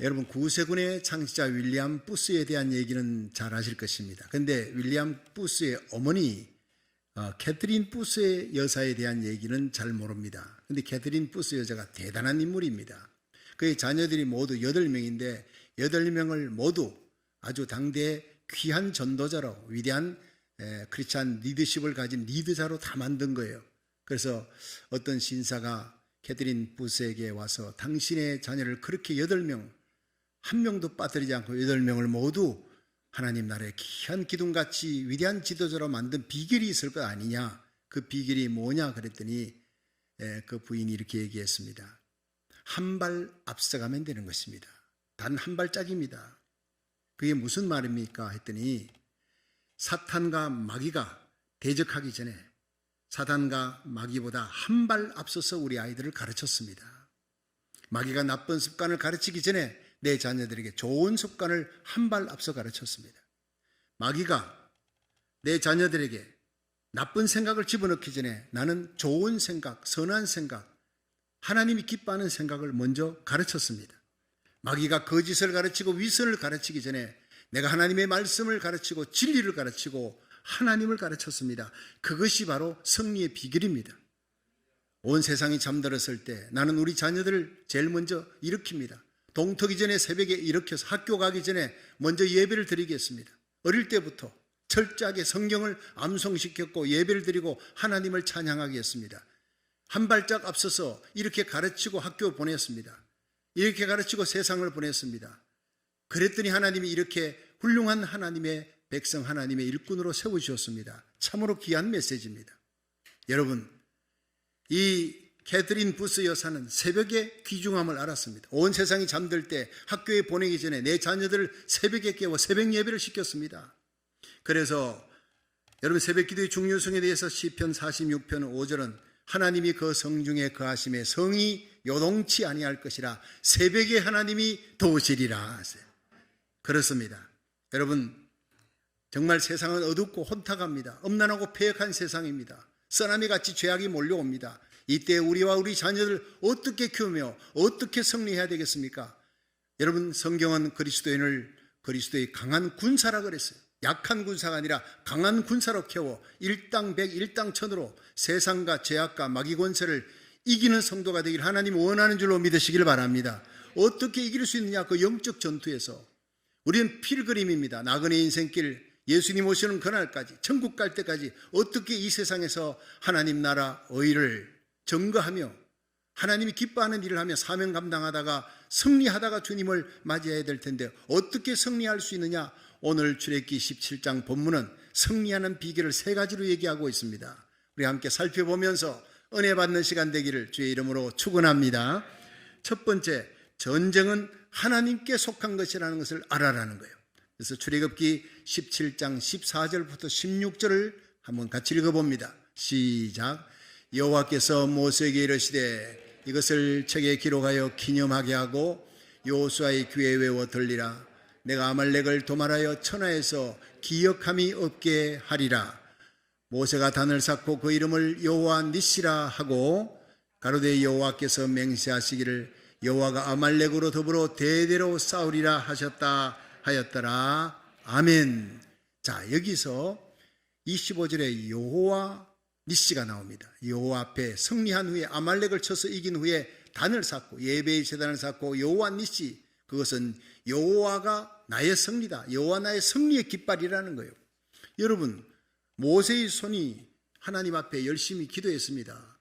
여러분, 구세군의 창시자 윌리엄 부스에 대한 얘기는 잘 아실 것입니다. 그런데 윌리엄 부스의 어머니 캐트린 부스의 여사에 대한 얘기는 잘 모릅니다. 그런데 캐트린 부스 여자가 대단한 인물입니다. 그의 자녀들이 모두 8명인데 8명을 모두 아주 당대의 귀한 전도자로, 위대한 크리스찬 리더십을 가진 리더자로 다 만든 거예요. 그래서 어떤 신사가 캐트린 부스에게 와서 당신의 자녀를 그렇게 8명, 한 명도 빠뜨리지 않고 8명을 모두 하나님 나라의 귀한 기둥같이 위대한 지도자로 만든 비결이 있을 것 아니냐, 그 비결이 뭐냐 그랬더니 그 부인이 이렇게 얘기했습니다. 한 발 앞서가면 되는 것입니다. 단 한 발짝입니다. 그게 무슨 말입니까 했더니, 사탄과 마귀가 대적하기 전에 사탄과 마귀보다 한 발 앞서서 우리 아이들을 가르쳤습니다. 마귀가 나쁜 습관을 가르치기 전에 내 자녀들에게 좋은 습관을 한 발 앞서 가르쳤습니다. 마귀가 내 자녀들에게 나쁜 생각을 집어넣기 전에 나는 좋은 생각, 선한 생각, 하나님이 기뻐하는 생각을 먼저 가르쳤습니다. 마귀가 거짓을 가르치고 위선을 가르치기 전에 내가 하나님의 말씀을 가르치고 진리를 가르치고 하나님을 가르쳤습니다. 그것이 바로 승리의 비결입니다. 온 세상이 잠들었을 때 나는 우리 자녀들을 제일 먼저 일으킵니다. 동트기 전에 새벽에 일으켜서 학교 가기 전에 먼저 예배를 드리겠습니다. 어릴 때부터 철저하게 성경을 암송시켰고 예배를 드리고 하나님을 찬양하게 했습니다. 한 발짝 앞서서 이렇게 가르치고 학교 보냈습니다. 이렇게 가르치고 세상을 보냈습니다. 그랬더니 하나님이 이렇게 훌륭한 하나님의 백성, 하나님의 일꾼으로 세우셨습니다. 참으로 귀한 메시지입니다. 여러분, 이 캐트린 부스 여사는 새벽에 귀중함을 알았습니다. 온 세상이 잠들 때 학교에 보내기 전에 내 자녀들을 새벽에 깨워 새벽 예배를 시켰습니다. 그래서 여러분, 새벽 기도의 중요성에 대해서 시편 46편 5절은 하나님이 그 성중에 거하심에 성이 요동치 아니할 것이라 새벽에 하나님이 도우시리라 하세요. 그렇습니다. 여러분, 정말 세상은 어둡고 혼탁합니다. 엄난하고 폐역한 세상입니다. 쓰나미같이 죄악이 몰려옵니다. 이때 우리와 우리 자녀들 어떻게 키우며 어떻게 승리해야 되겠습니까? 여러분, 성경은 그리스도인을 그리스도의 강한 군사라 그랬어요. 약한 군사가 아니라 강한 군사로 키워 일당백 일당천으로 세상과 죄악과 마귀 권세를 이기는 성도가 되기를 하나님 원하는 줄로 믿으시길 바랍니다. 어떻게 이길 수 있느냐? 그 영적 전투에서 우리는 필그림입니다. 나그네 인생길, 예수님 오시는 그날까지, 천국 갈 때까지 어떻게 이 세상에서 하나님 나라 의를 증거하며 하나님이 기뻐하는 일을 하며 사명 감당하다가 승리하다가 주님을 맞이해야 될 텐데 어떻게 승리할 수 있느냐? 오늘 출애굽기 17장 본문은 승리하는 비결을 3가지로 얘기하고 있습니다. 우리 함께 살펴보면서 은혜 받는 시간 되기를 주의 이름으로 축원합니다. 첫 번째, 전쟁은 하나님께 속한 것이라는 것을 알아라는 거예요. 그래서 출애굽기 17장 14절부터 16절을 한번 같이 읽어봅니다. 시작. 여호와께서 모세에게 이르시되 이것을 책에 기록하여 기념하게 하고 여호수아의 귀에 외워 들리라. 내가 아말렉을 도말하여 천하에서 기억함이 없게 하리라. 모세가 단을 쌓고 그 이름을 여호와 니시라 하고 가로되 여호와께서 맹세하시기를 여호와가 아말렉으로 더불어 대대로 싸우리라 하셨다 하였더라. 아멘. 자, 여기서 25절에 여호와 니시가 나옵니다. 여호와 앞에 승리한 후에 아말렉을 쳐서 이긴 후에 단을 쌓고 예배의 제단을 쌓고 여호와 니시, 그것은 여호와가 나의 승리다. 여호와 나의 승리의 깃발이라는 거예요. 여러분, 모세의 손이 하나님 앞에 열심히 기도했습니다.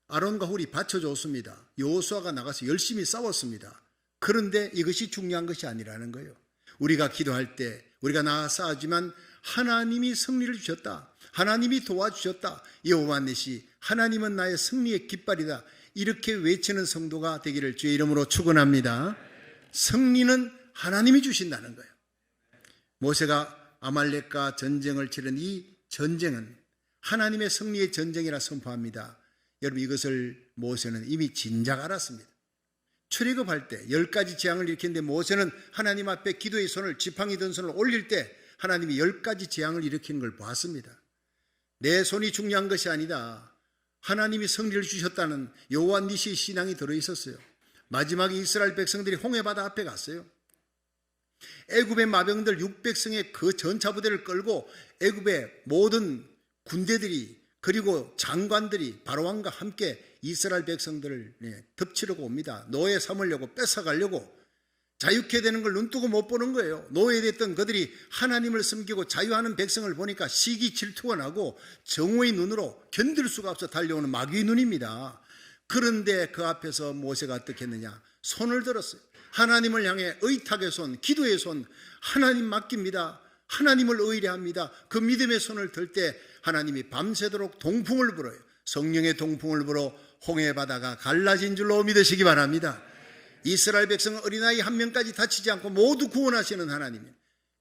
아론과 훌이 받쳐줬습니다. 여호수아가 나가서 열심히 싸웠습니다. 그런데 이것이 중요한 것이 아니라는 거예요. 우리가 기도할 때 우리가 나아서 하지만 하나님이 승리를 주셨다. 하나님이 도와주셨다. 여호와 니시, 하나님은 나의 승리의 깃발이다. 이렇게 외치는 성도가 되기를 주의 이름으로 축원합니다. 승리는 하나님이 주신다는 거예요. 모세가 아말렉과 전쟁을 치른 이 전쟁은 하나님의 승리의 전쟁이라 선포합니다. 여러분, 이것을 모세는 이미 진작 알았습니다. 출애굽할 때 10가지 재앙을 일으켰는데 모세는 하나님 앞에 기도의 손을, 지팡이 든 손을 올릴 때 하나님이 10가지 재앙을 일으키는 걸 봤습니다. 내 손이 중요한 것이 아니다. 하나님이 승리를 주셨다는 여호와 니시의 신앙이 들어있었어요. 마지막에 이스라엘 백성들이 홍해바다 앞에 갔어요. 애굽의 마병들 600성의 그 전차부대를 끌고 애굽의 모든 군대들이 그리고 장관들이 바로왕과 함께 이스라엘 백성들을 덮치려고 옵니다. 노예 삼으려고 뺏어가려고 자유케 되는 걸 눈뜨고 못 보는 거예요. 노예됐던 그들이 하나님을 섬기고 자유하는 백성을 보니까 시기 질투가 나고 정오의 눈으로 견딜 수가 없어 달려오는 마귀의 눈입니다. 그런데 그 앞에서 모세가 어떻게 했느냐? 손을 들었어요. 하나님을 향해 의탁의 손, 기도의 손, 하나님 맡깁니다. 하나님을 의뢰합니다. 그 믿음의 손을 들 때 하나님이 밤새도록 동풍을 불어요. 성령의 동풍을 불어 홍해바다가 갈라진 줄로 믿으시기 바랍니다. 이스라엘 백성 어린아이 한 명까지 다치지 않고 모두 구원하시는 하나님.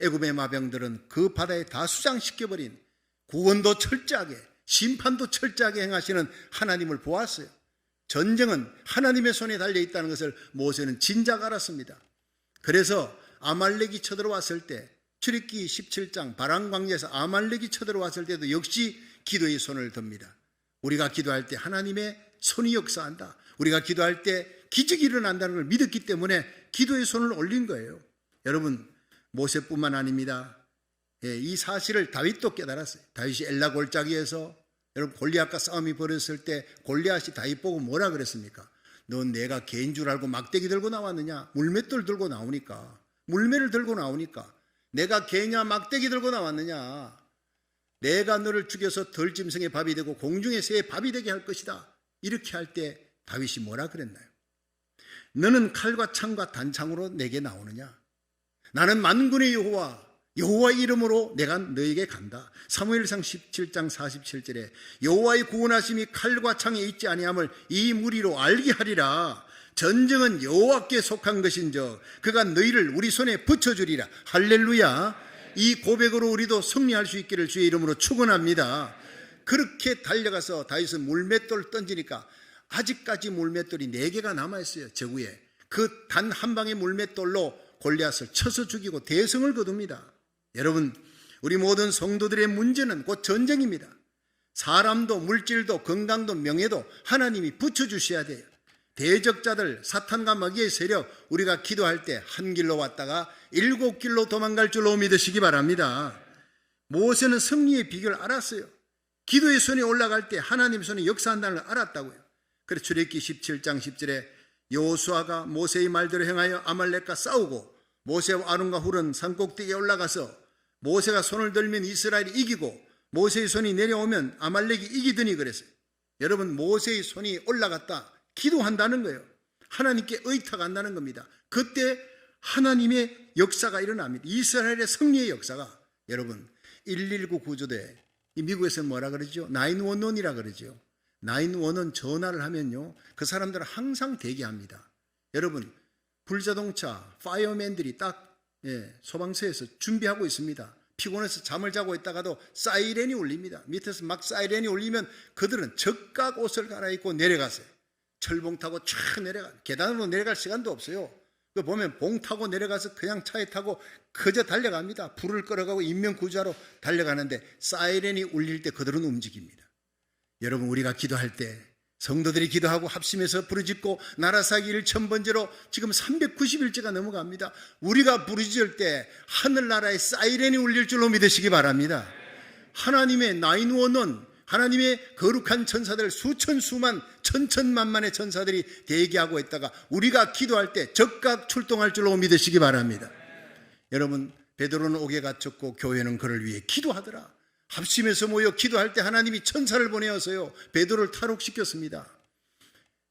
애굽의 마병들은 그 바다에 다 수장시켜버린 구원도 철저하게 심판도 철저하게 행하시는 하나님을 보았어요. 전쟁은 하나님의 손에 달려있다는 것을 모세는 진작 알았습니다. 그래서 아말렉이 쳐들어왔을 때 출애굽기 17장 바람광야에서 아말렉이 쳐들어왔을 때도 역시 기도의 손을 듭니다. 우리가 기도할 때 하나님의 손이 역사한다. 우리가 기도할 때 기적이 일어난다는 걸 믿었기 때문에 기도의 손을 올린 거예요. 여러분, 모세뿐만 아닙니다. 이 사실을 다윗도 깨달았어요. 다윗이 엘라 골짜기에서 여러분 골리앗과 싸움이 벌어졌을 때 골리앗이 다윗 보고 뭐라 그랬습니까? 넌 내가 개인 줄 알고 막대기 들고 나왔느냐? 물맷돌 들고 나오니까, 물매를 들고 나오니까 내가 개냐 막대기 들고 나왔느냐? 내가 너를 죽여서 덜짐승의 밥이 되고 공중의 새의 밥이 되게 할 것이다. 이렇게 할 때 다윗이 뭐라 그랬나요? 너는 칼과 창과 단창으로 내게 나오느냐? 나는 만군의 여호와의 이름으로 내가 너에게 간다. 사무엘상 17장 47절에 여호와의 구원하심이 칼과 창에 있지 아니함을 이 무리로 알게 하리라. 전쟁은 여호와께 속한 것인즉 그가 너희를 우리 손에 붙여주리라. 할렐루야. 이 고백으로 우리도 승리할 수 있기를 주의 이름으로 축원합니다. 그렇게 달려가서 다윗은 물맷돌을 던지니까 아직까지 물맷돌이 4개가 남아있어요. 저구에. 그 단 한 방의 물맷돌로 골리앗을 쳐서 죽이고 대성을 거둡니다. 여러분, 우리 모든 성도들의 문제는 곧 전쟁입니다. 사람도 물질도 건강도 명예도 하나님이 붙여주셔야 돼요. 대적자들 사탄과 마귀의 세력, 우리가 기도할 때 한 길로 왔다가 7길로 도망갈 줄로 믿으시기 바랍니다. 모세는 승리의 비결을 알았어요. 기도의 손이 올라갈 때 하나님 손이 역사한다는 걸 알았다고요. 그래서 출애굽기 17장 10절에 여호수아가 모세의 말대로 행하여 아말렉과 싸우고 모세와 아론과 훌은 산꼭대기에 올라가서 모세가 손을 들면 이스라엘이 이기고 모세의 손이 내려오면 아말렉이 이기더니 그랬어요. 여러분, 모세의 손이 올라갔다 기도한다는 거예요. 하나님께 의탁한다는 겁니다. 그때 하나님의 역사가 일어납니다. 이스라엘의 승리의 역사가. 여러분, 119 구조대, 미국에서는 뭐라 그러죠? 911이라 그러죠. 911 전화를 하면요, 그 사람들은 항상 대기합니다. 여러분, 불자동차 파이어맨들이 딱 소방서에서 준비하고 있습니다. 피곤해서 잠을 자고 있다가도 사이렌이 울립니다. 밑에서 막 사이렌이 울리면 그들은 적각 옷을 갈아입고 내려가세요. 철봉 타고 쫙 내려가, 계단으로 내려갈 시간도 없어요. 그 보면 봉 타고 내려가서 그냥 차에 타고 그저 달려갑니다. 불을 끌어가고 인명구조하러 달려가는데 사이렌이 울릴 때 그들은 움직입니다. 여러분, 우리가 기도할 때 성도들이 기도하고 합심해서 부르짖고 나라 사기 1000번째로 지금 390일째가 넘어갑니다. 우리가 부르짖을 때 하늘나라의 사이렌이 울릴 줄로 믿으시기 바랍니다. 하나님의 911, 하나님의 거룩한 천사들 수천 수만 천천만만의 천사들이 대기하고 있다가 우리가 기도할 때 적각 출동할 줄로 믿으시기 바랍니다. 여러분, 베드로는 옥에 갇혔고 교회는 그를 위해 기도하더라. 합심해서 모여 기도할 때 하나님이 천사를 보내어서요 베드로를 탈옥시켰습니다.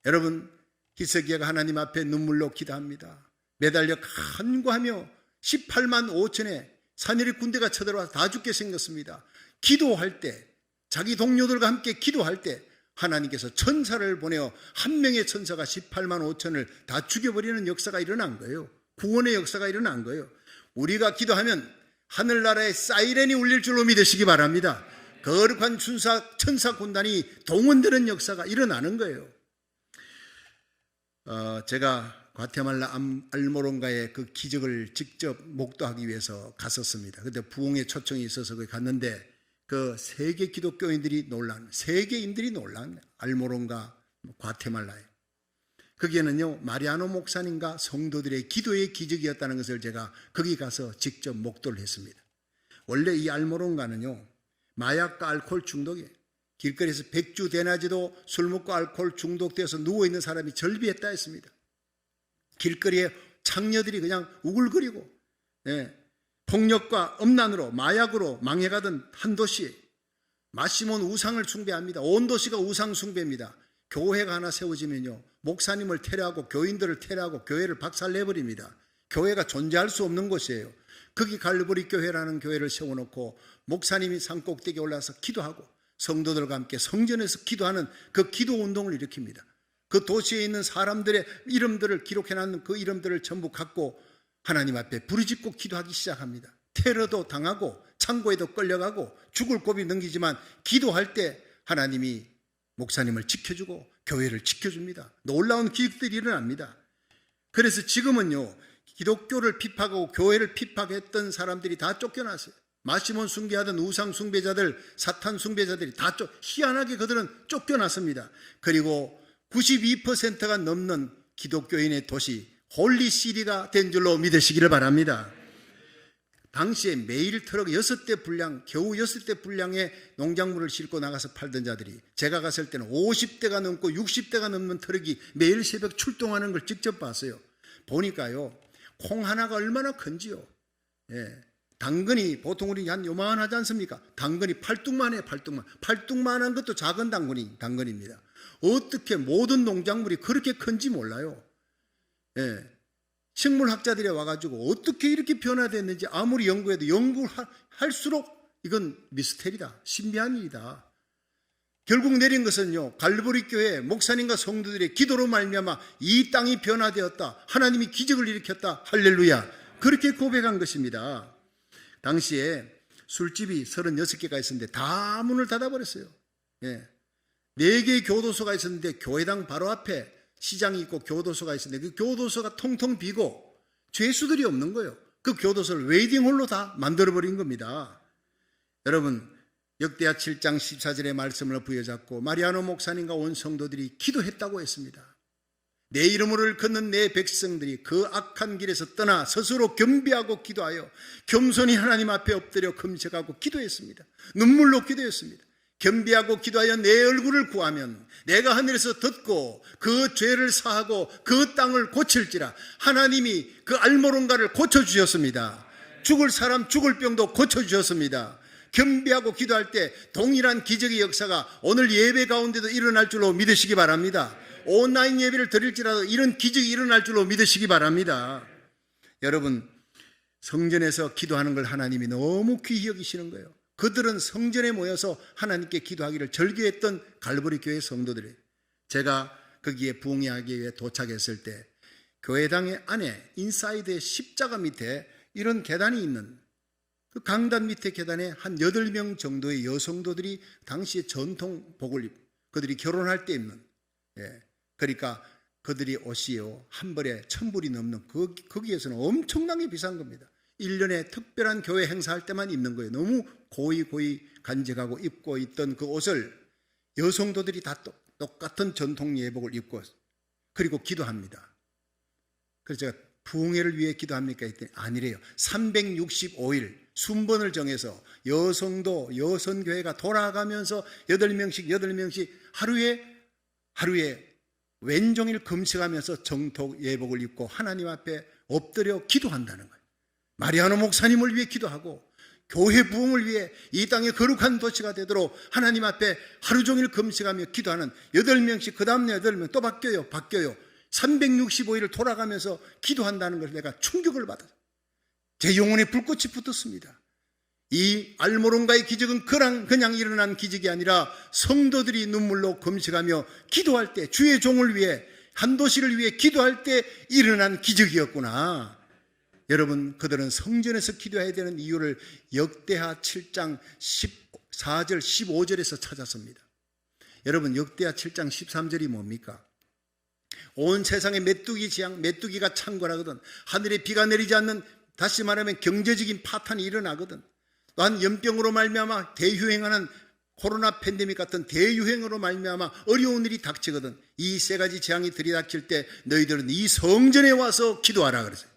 여러분, 히스기야가 하나님 앞에 눈물로 기도합니다. 매달려 간구하며 18만 5천의 산이리 군대가 쳐들어와서 다 죽게 생겼습니다. 기도할 때, 자기 동료들과 함께 기도할 때 하나님께서 천사를 보내어 한 명의 천사가 18만 5천을 다 죽여버리는 역사가 일어난 거예요. 구원의 역사가 일어난 거예요. 우리가 기도하면 하늘나라의 사이렌이 울릴 줄로 믿으시기 바랍니다. 거룩한 천사 군단이 동원되는 역사가 일어나는 거예요. 제가 과테말라 알모론가의 그 기적을 직접 목도하기 위해서 갔었습니다. 그때 부흥의 초청이 있어서 거기 갔는데 그 세계 기독교인들이 놀란, 세계인들이 놀란 알모론가 과테말라에. 거기에는요 마리아노 목사님과 성도들의 기도의 기적이었다는 것을 제가 거기 가서 직접 목도를 했습니다. 원래 이 알모론가는요 마약과 알코올 중독에 길거리에서 백주 대낮에도 술 먹고 알코올 중독되어서 누워있는 사람이 절비했다 했습니다. 길거리에 창녀들이 그냥 우글거리고 폭력과 음란으로 마약으로 망해가던 한 도시에 마시몬 우상을 숭배합니다. 온 도시가 우상 숭배입니다. 교회가 하나 세워지면요 목사님을 테러하고 교인들을 테러하고 교회를 박살내버립니다. 교회가 존재할 수 없는 곳이에요. 거기 갈보리 교회라는 교회를 세워놓고 목사님이 산꼭대기에 올라서 기도하고 성도들과 함께 성전에서 기도하는 그 기도 운동을 일으킵니다. 그 도시에 있는 사람들의 이름들을 기록해놨는 그 이름들을 전부 갖고 하나님 앞에 부르짖고 기도하기 시작합니다. 테러도 당하고 창고에도 끌려가고 죽을 고비 넘기지만 기도할 때 하나님이 목사님을 지켜주고 교회를 지켜줍니다. 놀라운 기적들이 일어납니다. 그래서 지금은요 기독교를 핍박하고 교회를 핍박했던 사람들이 다 쫓겨났어요. 마시몬 숭배하던 우상 숭배자들, 사탄 숭배자들이 다 희한하게 그들은 쫓겨났습니다. 그리고 92%가 넘는 기독교인의 도시 홀리시리가 된 줄로 믿으시기를 바랍니다. 당시에 매일 트럭 6대 분량, 겨우 6대 분량의 농작물을 싣고 나가서 팔던 자들이 제가 갔을 때는 50대가 넘고 60대가 넘는 트럭이 매일 새벽 출동하는 걸 직접 봤어요. 보니까요 콩 하나가 얼마나 큰지요. 당근이 보통 우리 한 요만하지 않습니까? 당근이 팔뚝만해요. 팔뚝만한 것도 작은 당근입니다. 어떻게 모든 농작물이 그렇게 큰지 몰라요. 식물학자들이 와가지고 어떻게 이렇게 변화됐는지 아무리 연구해도 연구할수록 이건 미스테리다, 신비한 일이다. 결국 내린 것은요 갈보리 교회 목사님과 성도들의 기도로 말미암아 이 땅이 변화되었다, 하나님이 기적을 일으켰다, 할렐루야, 그렇게 고백한 것입니다. 당시에 술집이 36개가 있었는데 다 문을 닫아버렸어요. 4개의 교도소가 있었는데 교회당 바로 앞에 시장이 있고 교도소가 있었는데 그 교도소가 통통 비고 죄수들이 없는 거예요. 그 교도소를 웨이팅홀로 다 만들어버린 겁니다. 여러분 역대하 7장 14절의 말씀을 부여잡고 마리아노 목사님과 온 성도들이 기도했다고 했습니다. 내 이름을 걷는 내 백성들이 그 악한 길에서 떠나 스스로 겸비하고 기도하여 겸손히 하나님 앞에 엎드려 금식하고 기도했습니다. 눈물로 기도했습니다. 겸비하고 기도하여 내 얼굴을 구하면 내가 하늘에서 듣고 그 죄를 사하고 그 땅을 고칠지라. 하나님이 그 알모론가를 고쳐주셨습니다. 죽을 사람 죽을 병도 고쳐주셨습니다. 겸비하고 기도할 때 동일한 기적의 역사가 오늘 예배 가운데도 일어날 줄로 믿으시기 바랍니다. 온라인 예배를 드릴지라도 이런 기적이 일어날 줄로 믿으시기 바랍니다. 여러분 성전에서 기도하는 걸 하나님이 너무 귀히 여기시는 거예요. 그들은 성전에 모여서 하나님께 기도하기를 절개했던 갈보리 교회 성도들이, 제가 거기에 부흥회하기 위해 도착했을 때 교회당의 안에 인사이드의 십자가 밑에 이런 계단이 있는 그 강단 밑에 계단에 한 8명 정도의 여성도들이 당시의 전통복을 입고 그들이 결혼할 때 입는, 그러니까 그들이 옷이요 한 벌에 1,000불이 넘는 거기에서는 엄청나게 비싼 겁니다. 1년에 특별한 교회 행사할 때만 입는 거예요. 너무 고이 간직하고 입고 있던 그 옷을 여성도들이 다 똑같은 전통 예복을 입고 그리고 기도합니다. 그래서 제가 부흥회를 위해 기도합니까 했더니 아니래요. 365일 순번을 정해서 여성도 여성교회가 돌아가면서 8명씩 하루에 왼종일 금식하면서 정통 예복을 입고 하나님 앞에 엎드려 기도한다는 거예요. 마리아노 목사님을 위해 기도하고 교회 부흥을 위해 이 땅의 거룩한 도시가 되도록 하나님 앞에 하루 종일 금식하며 기도하는 8명씩, 그 다음날 8명 또 바뀌어요. 365일을 돌아가면서 기도한다는 것을 내가 충격을 받았어요. 제 영혼에 불꽃이 붙었습니다. 이 알모론가의 기적은 그냥 일어난 기적이 아니라 성도들이 눈물로 금식하며 기도할 때, 주의 종을 위해, 한 도시를 위해 기도할 때 일어난 기적이었구나. 여러분, 그들은 성전에서 기도해야 되는 이유를 역대하 7장 14절 15절에서 찾았습니다. 여러분, 역대하 7장 13절이 뭡니까? 온 세상에 메뚜기가 창궐하거든. 하늘에 비가 내리지 않는, 다시 말하면 경제적인 파탄이 일어나거든. 또한 연병으로 말미암아 대유행하는 코로나 팬데믹 같은 대유행으로 말미암아 어려운 일이 닥치거든 이 세 가지 재앙이 들이닥칠 때 너희들은 이 성전에 와서 기도하라 그랬어요.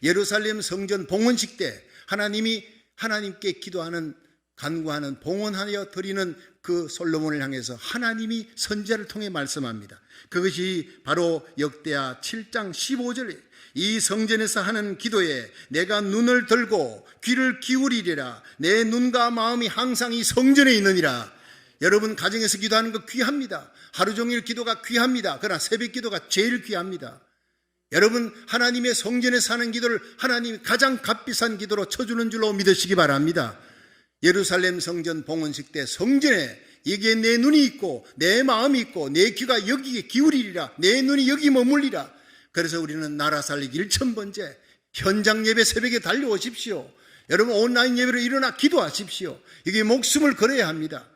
예루살렘 성전 봉헌식 때 하나님이 하나님께 기도하는 간구하는 봉헌하여 드리는 그 솔로몬을 향해서 하나님이 선지자를 통해 말씀합니다. 그것이 바로 역대하 7장 15절에 이 성전에서 하는 기도에 내가 눈을 들고 귀를 기울이리라. 내 눈과 마음이 항상 이 성전에 있느니라. 여러분 가정에서 기도하는 거 귀합니다. 하루 종일 기도가 귀합니다. 그러나 새벽 기도가 제일 귀합니다. 여러분 하나님의 성전에 사는 기도를 하나님이 가장 값비싼 기도로 쳐주는 줄로 믿으시기 바랍니다. 예루살렘 성전 봉헌식 때 성전에 여기에 내 눈이 있고 내 마음이 있고 내 귀가 여기에 기울이리라. 내 눈이 여기 머물리라. 그래서 우리는 나라 살리기 1000번째 현장 예배 새벽에 달려오십시오. 여러분 온라인 예배로 일어나 기도하십시오. 이게 목숨을 걸어야 합니다.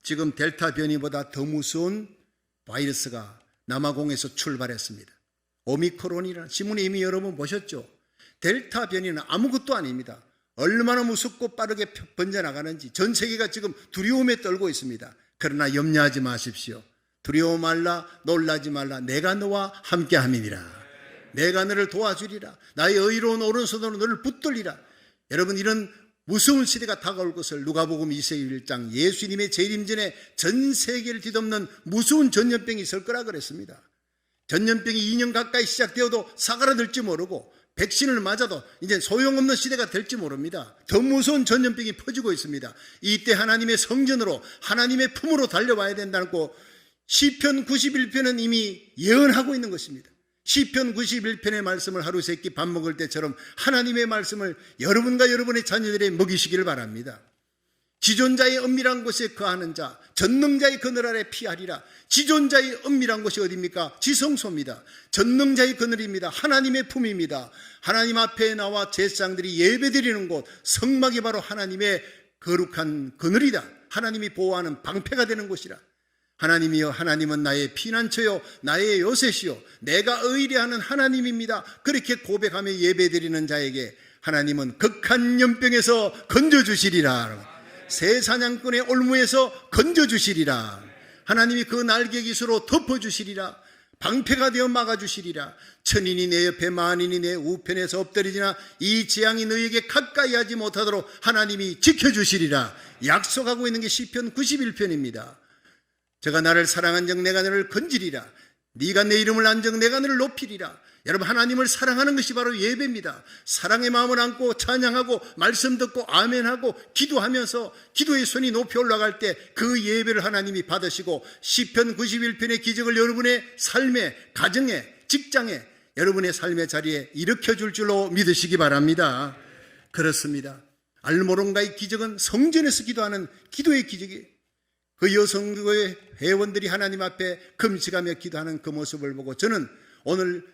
지금 델타 변이보다 더 무서운 바이러스가 남아공에서 출발했습니다. 오미크론이라는 신문에 이미 여러분 보셨죠? 델타 변이는 아무것도 아닙니다. 얼마나 무섭고 빠르게 번져나가는지 전 세계가 지금 두려움에 떨고 있습니다. 그러나 염려하지 마십시오. 두려워 말라 놀라지 말라 내가 너와 함께함이니라. 내가 너를 도와주리라. 나의 의로운 오른손으로 너를 붙들리라. 여러분 이런 무서운 시대가 다가올 것을 누가복음 21장 예수님의 재림 전에 전 세계를 뒤덮는 무서운 전염병이 있을 거라 그랬습니다. 전염병이 2년 가까이 시작되어도 사그라들지 모르고 백신을 맞아도 이제 소용없는 시대가 될지 모릅니다. 더 무서운 전염병이 퍼지고 있습니다. 이때 하나님의 성전으로 하나님의 품으로 달려와야 된다고 시편 91편은 이미 예언하고 있는 것입니다. 시편 91편의 말씀을 하루 세끼 밥 먹을 때처럼 하나님의 말씀을 여러분과 여러분의 자녀들에 먹이시기를 바랍니다. 지존자의 은밀한 곳에 거하는 자 전능자의 그늘 아래 피하리라. 지존자의 은밀한 곳이 어디입니까? 지성소입니다. 전능자의 그늘입니다. 하나님의 품입니다. 하나님 앞에 나와 제사장들이 예배드리는 곳 성막이 바로 하나님의 거룩한 그늘이다. 하나님이 보호하는 방패가 되는 곳이라. 하나님이여 하나님은 나의 피난처요 나의 요새시요 내가 의뢰하는 하나님입니다. 그렇게 고백하며 예배드리는 자에게 하나님은 극한 연병에서 건져주시리라. 새 사냥꾼의 올무에서 건져주시리라. 하나님이 그 날개 깃으로 덮어주시리라. 방패가 되어 막아주시리라. 천인이 내 옆에 만인이 내 우편에서 엎드리지나 이 재앙이 너희에게 가까이 하지 못하도록 하나님이 지켜주시리라. 약속하고 있는 게 시편 91편입니다. 제가 나를 사랑한 적 내가 너를 건지리라. 네가 내 이름을 안 적 내가 너를 높이리라. 여러분 하나님을 사랑하는 것이 바로 예배입니다. 사랑의 마음을 안고 찬양하고 말씀 듣고 아멘하고 기도하면서 기도의 손이 높이 올라갈 때 그 예배를 하나님이 받으시고 시편 91편의 기적을 여러분의 삶에 가정에 직장에 여러분의 삶의 자리에 일으켜줄 줄로 믿으시기 바랍니다. 그렇습니다. 알모론가의 기적은 성전에서 기도하는 기도의 기적이에요. 그 여성교회 회원들이 하나님 앞에 금식하며 기도하는 그 모습을 보고 저는 오늘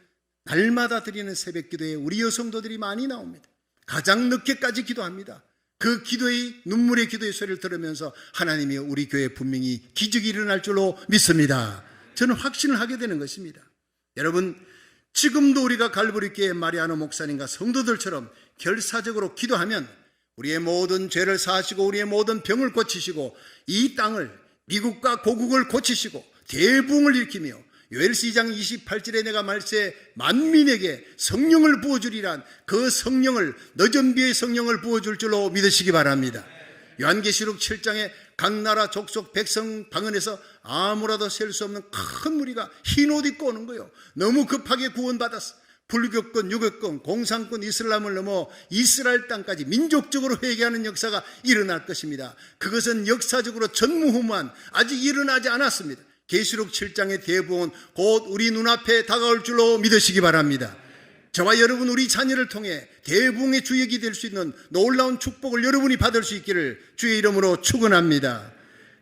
날마다 드리는 새벽 기도에 우리 여성도들이 많이 나옵니다. 가장 늦게까지 기도합니다. 그 기도의 눈물의 기도의 소리를 들으면서 하나님이 우리 교회에 분명히 기적이 일어날 줄로 믿습니다. 저는 확신을 하게 되는 것입니다. 여러분 지금도 우리가 갈보리교회 마리아노 목사님과 성도들처럼 결사적으로 기도하면 우리의 모든 죄를 사하시고 우리의 모든 병을 고치시고 이 땅을 미국과 고국을 고치시고 대붕을 일으키며 요엘 2장 28절에 내가 말세 만민에게 성령을 부어주리란 그 성령을 너전비의 성령을 부어줄 줄로 믿으시기 바랍니다. 요한계시록 7장에 각 나라 족속 백성 방언에서 아무라도 셀 수 없는 큰 무리가 흰 옷 입고 오는 거예요. 너무 급하게 구원받았어. 불교권, 유교권, 공산권, 이슬람을 넘어 이스라엘 땅까지 민족적으로 회개하는 역사가 일어날 것입니다. 그것은 역사적으로 전무후무한 아직 일어나지 않았습니다. 계시록 7장의 대부흥은 곧 우리 눈앞에 다가올 줄로 믿으시기 바랍니다. 저와 여러분 우리 자녀를 통해 대부흥의 주역이 될 수 있는 놀라운 축복을 여러분이 받을 수 있기를 주의 이름으로 축원합니다.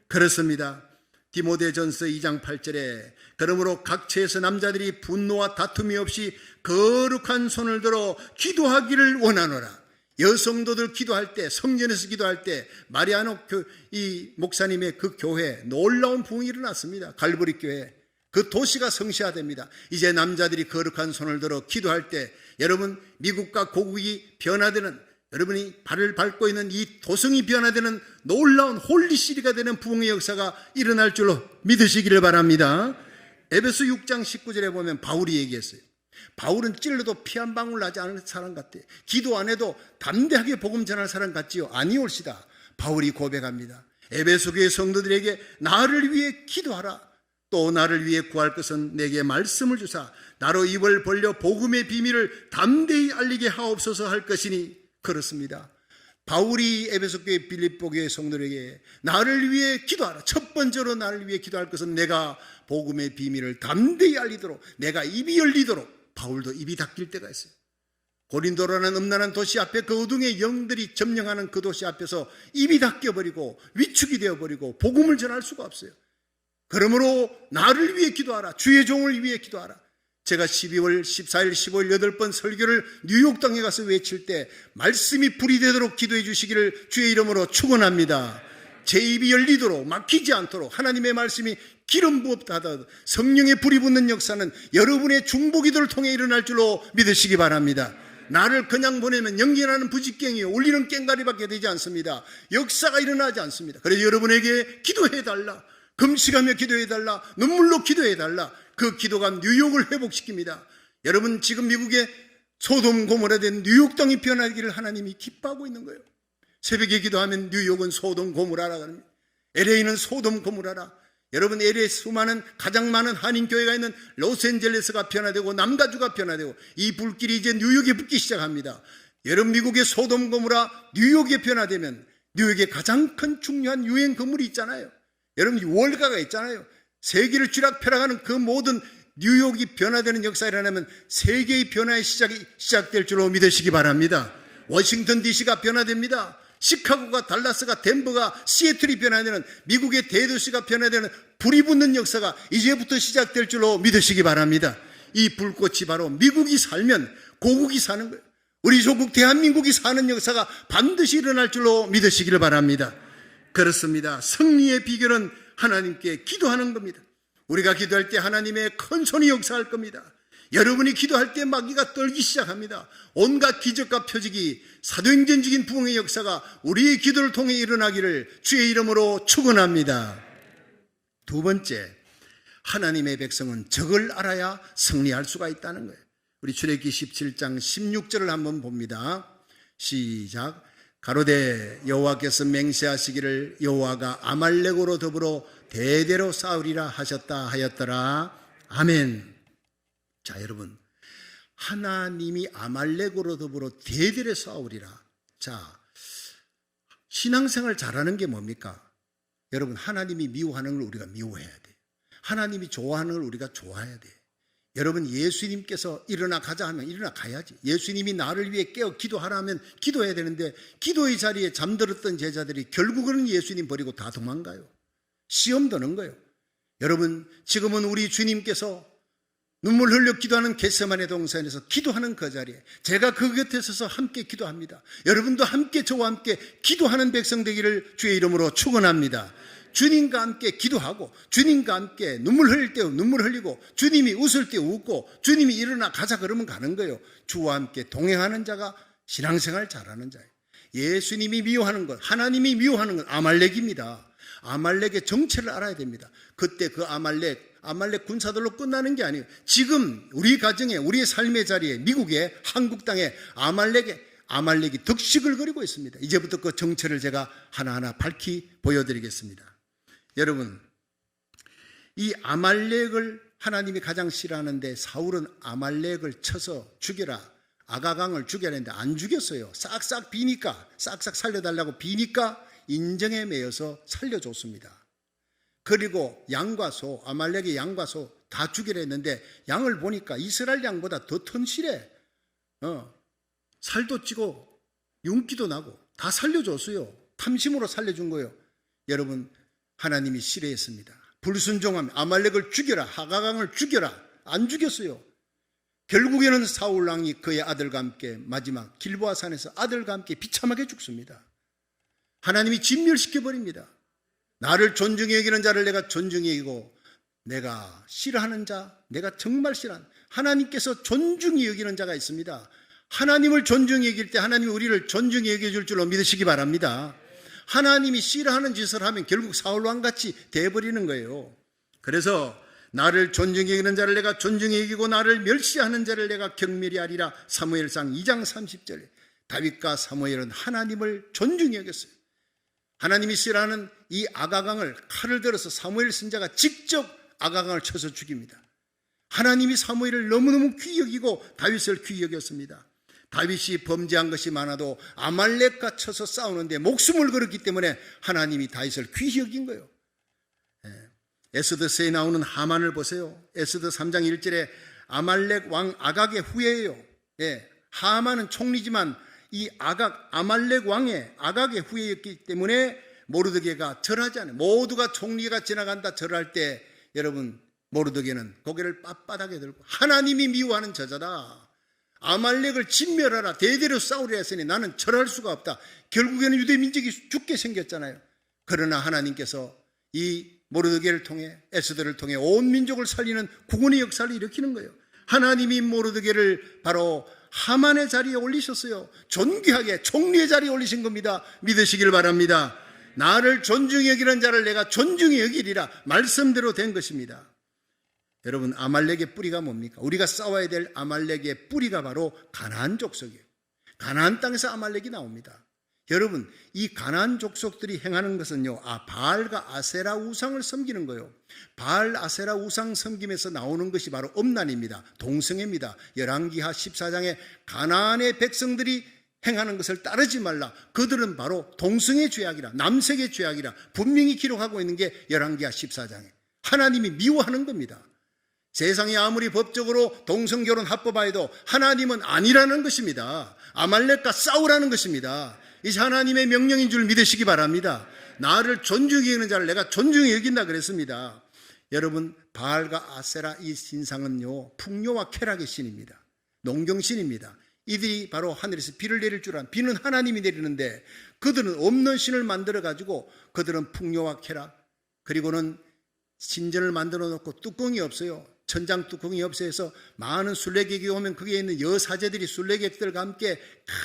그렇습니다. 디모데전서 2장 8절에 그러므로 각처에서 남자들이 분노와 다툼이 없이 거룩한 손을 들어 기도하기를 원하노라. 여성도들 기도할 때 성전에서 기도할 때 마리아노 이 목사님의 그 교회 놀라운 부흥이 일어났습니다. 갈보리 교회 그 도시가 성시화됩니다. 이제 남자들이 거룩한 손을 들어 기도할 때 여러분 미국과 고국이 변화되는 여러분이 발을 밟고 있는 이 도성이 변화되는 놀라운 홀리시리가 되는 부흥의 역사가 일어날 줄로 믿으시기를 바랍니다. 에베소 6장 19절에 보면 바울이 얘기했어요. 바울은 찔러도 피 한 방울 나지 않은 사람 같대. 기도 안 해도 담대하게 복음 전할 사람 같지요? 아니올시다. 바울이 고백합니다. 에베소 교회 성도들에게 나를 위해 기도하라. 또 나를 위해 구할 것은 내게 말씀을 주사 나로 입을 벌려 복음의 비밀을 담대히 알리게 하옵소서 할 것이니 그렇습니다. 바울이 에베소 교회 빌립보 교회 성도들에게 나를 위해 기도하라. 첫 번째로 나를 위해 기도할 것은 내가 복음의 비밀을 담대히 알리도록 내가 입이 열리도록. 바울도 입이 닫힐 때가 있어요. 고린도라는 음란한 도시 앞에 그 어둠의 영들이 점령하는 그 도시 앞에서 입이 닫혀버리고 위축이 되어버리고 복음을 전할 수가 없어요. 그러므로 나를 위해 기도하라. 주의 종을 위해 기도하라. 제가 12월 14일 15일 8번 설교를 뉴욕 땅에 가서 외칠 때 말씀이 불이 되도록 기도해 주시기를 주의 이름으로 축원합니다. 제 입이 열리도록 막히지 않도록 하나님의 말씀이 기름 부었다 성령의 불이 붙는 역사는 여러분의 중보기도를 통해 일어날 줄로 믿으시기 바랍니다. 나를 그냥 보내면 연기나는 부직갱이요 울리는 꽹과리밖에 되지 않습니다. 역사가 일어나지 않습니다. 그래서 여러분에게 기도해달라, 금식하며 기도해달라, 눈물로 기도해달라. 그 기도가 뉴욕을 회복시킵니다. 여러분 지금 미국의 소돔 고모라 된 뉴욕 땅이 변하기를 하나님이 기뻐하고 있는 거예요. 새벽에 기도하면 뉴욕은 소돔 고모라라 합니다. LA는 소돔 고모라라. 여러분 LA 수많은 가장 많은 한인교회가 있는 로스앤젤레스가 변화되고 남가주가 변화되고 이 불길이 이제 뉴욕에 붙기 시작합니다. 여러분 미국의 소돔 고모라 뉴욕에 변화되면 뉴욕에 가장 큰 중요한 유행 건물이 있잖아요. 여러분 월가가 있잖아요. 세계를 쥐락펴락하는 그 모든 뉴욕이 변화되는 역사가 일어나면 세계의 변화의 시작이 시작될 줄로 믿으시기 바랍니다. 워싱턴 DC가 변화됩니다. 시카고가, 달라스가, 덴버가, 시애틀이 변화되는 미국의 대도시가 변화되는 불이 붙는 역사가 이제부터 시작될 줄로 믿으시기 바랍니다. 이 불꽃이 바로 미국이 살면 고국이 사는 거예요. 우리 조국 대한민국이 사는 역사가 반드시 일어날 줄로 믿으시기를 바랍니다. 그렇습니다. 승리의 비결은 하나님께 기도하는 겁니다. 우리가 기도할 때 하나님의 큰 손이 역사할 겁니다. 여러분이 기도할 때 마귀가 떨기 시작합니다. 온갖 기적과 표적이 사도행전적인 부흥의 역사가 우리의 기도를 통해 일어나기를 주의 이름으로 축원합니다. 두 번째, 하나님의 백성은 적을 알아야 승리할 수가 있다는 거예요. 우리 출애굽기 17장 16절을 한번 봅니다. 시작. 가로되 여호와께서 맹세하시기를 여호와가 아말렉으로 더불어 대대로 싸우리라 하셨다 하였더라. 아멘. 자, 여러분, 하나님이 아말렉으로 더불어 대대로 싸우리라. 자, 신앙생활 잘하는 게 뭡니까? 여러분, 하나님이 미워하는 걸 우리가 미워해야 돼. 하나님이 좋아하는 걸 우리가 좋아해야 돼. 여러분, 예수님께서 일어나 가자 하면 일어나 가야지. 예수님이 나를 위해 깨어 기도하라 하면 기도해야 되는데 기도의 자리에 잠들었던 제자들이 결국은 예수님 버리고 다 도망가요. 시험 드는 거예요. 여러분, 지금은 우리 주님께서 눈물 흘려 기도하는 겟세마네 동산에서 기도하는 그 자리에 제가 그 곁에 서서 함께 기도합니다. 여러분도 함께 저와 함께 기도하는 백성 되기를 주의 이름으로 축원합니다. 주님과 함께 기도하고 주님과 함께 눈물 흘릴 때 눈물 흘리고 주님이 웃을 때 웃고 주님이 일어나 가자 그러면 가는 거예요. 주와 함께 동행하는 자가 신앙생활 잘하는 자예요. 예수님이 미워하는 것, 하나님이 미워하는 것 아말렉입니다. 아말렉의 정체를 알아야 됩니다. 그때 그 아말렉 군사들로 끝나는 게 아니에요. 지금 우리 가정에 우리의 삶의 자리에 미국에 한국 땅에 아말렉이 덕식을 거리고 있습니다. 이제부터 그 정체를 제가 하나하나 밝히 보여드리겠습니다. 여러분, 이 아말렉을 하나님이 가장 싫어하는데 사울은 아말렉을 쳐서 죽여라, 아가강을 죽여야 하는데 안 죽였어요. 싹싹 비니까, 싹싹 살려달라고 비니까 인정에 매여서 살려줬습니다. 그리고 양과 소, 아말렉의 양과 소 다 죽이려 했는데 양을 보니까 이스라엘 양보다 더 튼실해. 살도 찌고 윤기도 나고 다 살려줬어요. 탐심으로 살려준 거예요. 여러분, 하나님이 싫어했습니다. 불순종하면 아말렉을 죽여라, 하가강을 죽여라. 안 죽였어요. 결국에는 사울 왕이 그의 아들과 함께 마지막 길보아 산에서 아들과 함께 비참하게 죽습니다. 하나님이 진멸시켜버립니다. 나를 존중히 여기는 자를 내가 존중히 여기고 내가 싫어하는 자, 내가 정말 싫어하는 하나님께서 존중히 여기는 자가 있습니다. 하나님을 존중히 여길 때 하나님이 우리를 존중히 여겨줄 줄로 믿으시기 바랍니다. 하나님이 싫어하는 짓을 하면 결국 사울왕같이 돼버리는 거예요. 그래서 나를 존중히 여기는 자를 내가 존중히 여기고 나를 멸시하는 자를 내가 경멸히 하리라. 사무엘상 2장 30절에 다윗과 사무엘은 하나님을 존중히 여겼어요. 하나님이 싫어하는 이 아가강을 칼을 들어서 사무엘 선지자가 직접 아가강을 쳐서 죽입니다. 하나님이 사무엘을 너무너무 귀히 여기고 다윗을 귀히 여겼습니다. 다윗이 범죄한 것이 많아도 아말렉과 쳐서 싸우는데 목숨을 걸었기 때문에 하나님이 다윗을 귀히 여긴 거예요. 에스더서에 나오는 하만을 보세요. 에스더 3장 1절에 아말렉 왕 아각의 후예예요. 하만은 총리지만 이 아말렉 왕의 아각의 후예였기 때문에 모르드게가 절하지 않아요. 모두가 총리가 지나간다 절할 때 여러분 모르드게는 고개를 빳빳하게 들고 하나님이 미워하는 저자다. 아말렉을 진멸하라. 대대로 싸우려 했으니 나는 절할 수가 없다. 결국에는 유대 민족이 죽게 생겼잖아요. 그러나 하나님께서 이 모르드게를 통해 에스더를 통해 온 민족을 살리는 구원의 역사를 일으키는 거예요. 하나님이 모르드게를 바로 하만의 자리에 올리셨어요. 존귀하게 총리의 자리에 올리신 겁니다. 믿으시길 바랍니다. 나를 존중히 여기는 자를 내가 존중히 여기리라. 말씀대로 된 것입니다. 여러분 아말렉의 뿌리가 뭡니까? 우리가 싸워야 될 아말렉의 뿌리가 바로 가나안 족속이에요. 가나안 땅에서 아말렉이 나옵니다. 여러분 이 가나안 족속들이 행하는 것은요, 바알과 아세라 우상을 섬기는 거예요. 바알 아세라 우상 섬김에서 나오는 것이 바로 음란입니다. 동성애입니다. 열왕기하 14장에 가나안의 백성들이 행하는 것을 따르지 말라. 그들은 바로 동성애 죄악이라, 남색의 죄악이라 분명히 기록하고 있는 게 열왕기하 14장에 하나님이 미워하는 겁니다. 세상이 아무리 법적으로 동성결혼 합법화해도 하나님은 아니라는 것입니다. 아말렉과 싸우라는 것입니다. 이 하나님의 명령인 줄 믿으시기 바랍니다. 나를 존중히 여기는 자를 내가 존중히 여긴다 그랬습니다. 여러분 바알과 아세라 이 신상은요 풍요와 쾌락의 신입니다. 농경신입니다. 이들이 바로 하늘에서 비를 내릴 줄 아는, 비는 하나님이 내리는데 그들은 없는 신을 만들어 가지고 그들은 풍요와 쾌락, 그리고는 신전을 만들어 놓고 뚜껑이 없어요. 천장 뚜껑이 없어서 많은 순례객이 오면 거기에 있는 여사제들이 순례객들과 함께